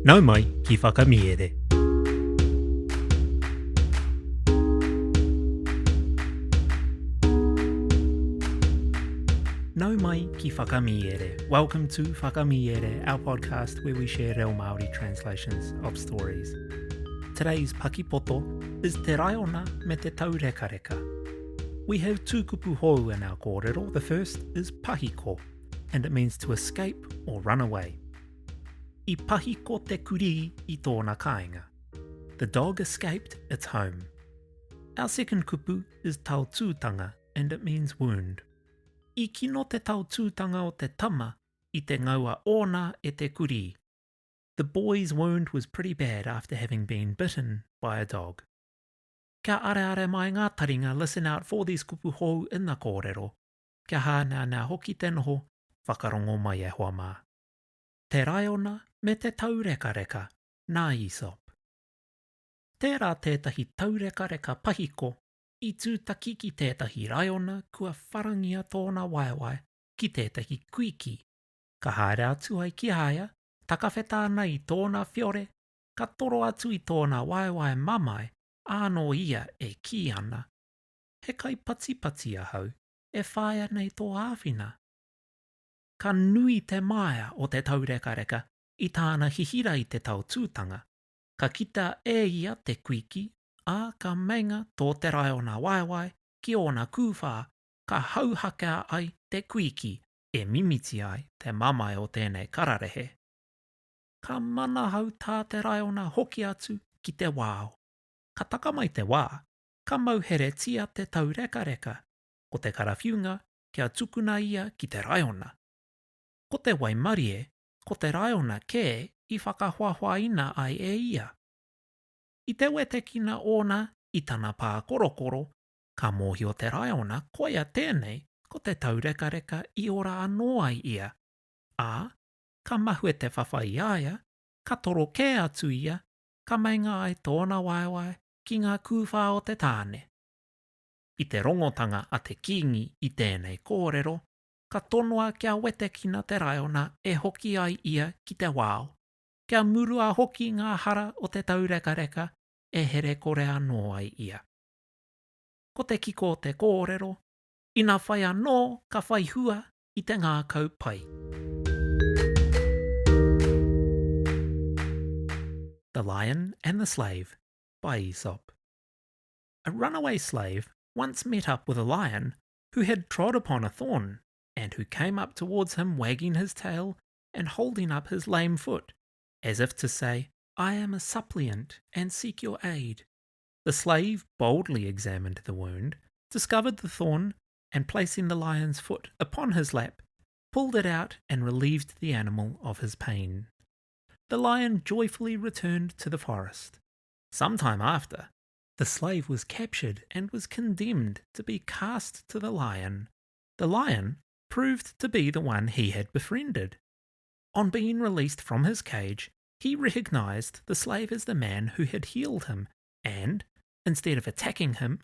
Nau mai ki whakamiere. Nau mai ki whakamiere. Welcome to Whakamiere, our podcast where we share reo Māori translations of stories. Today's Paki Poto is Te Raiona me te Taurekareka. We have two kupu hou in our kōrero. The first is pahiko, and it means to escape or run away. I pahiko te kuri I tōna kāinga. The dog escaped its home. Our second kupu is tautūtanga, and it means wound. I kino te tautūtanga o te tama I te ngaua ona e te kuri. The boy's wound was pretty bad after having been bitten by a dog. Kia are mai ngā taringa, listen out for these kupu hou in the kōrero. Kia hāna nā hoki te noho, whakarongo mai e hoa mā. Te Raiona me te Taurekareka, nā Aesop. Tērā tētahi Taurekareka pahiko, I tūtaki ki tētahi Raiona kua wharangia tōna waiwai ki tētahi kuiki. Ka haere atu ai ki haia, takawheta nei tōna whiore, ka toro atu I tōna waiwai mamai, āno ia e ki ana. He kai pati ahau, e whaia nei tō āwhina. Ka nui te maia o te Taurekareka I tāna hihira I te tautūtanga. Ka kita e ia te kuiki, a ka mainga tō te Raiona waiwai ki ona kūwha, ka hauhaka ai te kuiki e mimiti ai te mamai o tēnei kararehe. Ka mana hau tā te Raiona hoki atu ki te wāo. Ka taka mai te wā, ka mauhere tia te Taurekareka, ko te karawhiunga kia tukuna ia ki te Raiona. Ko te waimarie, ko te Raiona kē I whakahuahuaina ai e ia. I te wetekina ona I tana pā korokoro, ka mōhio te Raiona koia tēnei ko te Taurekareka I ora anō ai ia. Ā, ka mahue te whawhai aia, ka toro kē atu ia, ka mainga ai tōna waiwai ki ngā kūwha o te tāne. I te rongotanga a te kingi I tēnei kōrero, ka tonoa kia wetekina te Raiona e hoki ai ia ki te wāo. Kia murua hoki ngā hara o te Taurekareka e here kore anō ai ia. Ko te kiko o te kōrero, ina whai anō ka whai hua I te ngā kaupai. The Lion and the Slave by Aesop. A runaway slave once met up with a lion who had trod upon a thorn, and who came up towards him wagging his tail and holding up his lame foot, as if to say, I am a suppliant and seek your aid. The slave boldly examined the wound, discovered the thorn, and placing the lion's foot upon his lap, pulled it out and relieved the animal of his pain. The lion joyfully returned to the forest. Some time after, the slave was captured and was condemned to be cast to the lion. The lion proved to be the one he had befriended. On being released from his cage, he recognized the slave as the man who had healed him and, instead of attacking him,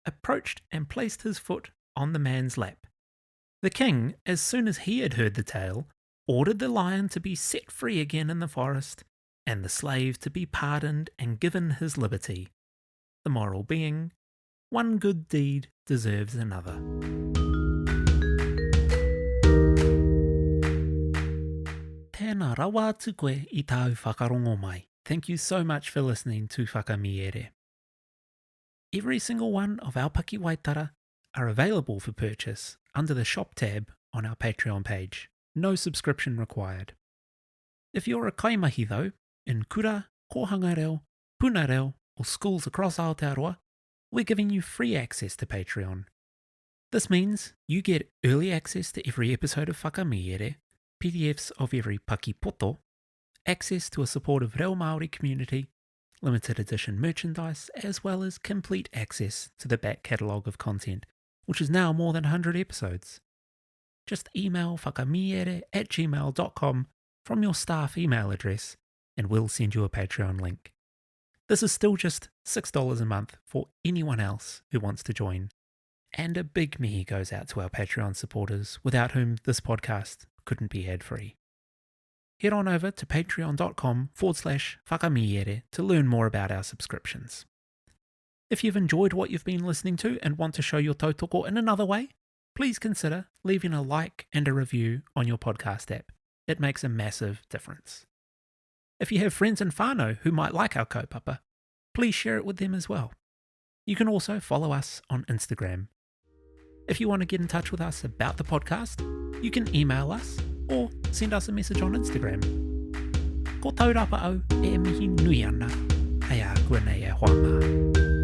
approached and placed his foot on the man's lap. The king, as soon as he had heard the tale, ordered the lion to be set free again in the forest, and the slave to be pardoned and given his liberty. The moral being, one good deed deserves another. Tēnā rawa atu koe I tāu whakarongo mai. Thank you so much for listening to Whakamiere. Every single one of our Paki Waitara are available for purchase under the shop tab on our Patreon page. No subscription required. If you're a kaimahi though, in kura, kohanga reo, puna reo, or schools across Aotearoa, we're giving you free access to Patreon. This means you get early access to every episode of Whakamiere, PDFs of every Paki Poto, access to a supportive reo Māori community, limited edition merchandise, as well as complete access to the back catalogue of content, which is now more than 100 episodes. Just email whakamiere@gmail.com from your staff email address, and we'll send you a Patreon link. This is still just $6 a month for anyone else who wants to join. And a big mihi goes out to our Patreon supporters, without whom this podcast couldn't be ad-free. head on over to patreon.com/whakamiere to learn more about our subscriptions. If you've enjoyed what you've been listening to and want to show your tautoko in another way, please consider leaving a like and a review on your podcast app. It makes a massive difference. If you have friends in whānau who might like our kaupapa, please share it with them as well. You can also follow us on Instagram. If you want to get in touch with us about the podcast, you can email us or send us a message on Instagram. Ko taurapa au e mihi nui ana, hei a kua nei e hoa mā.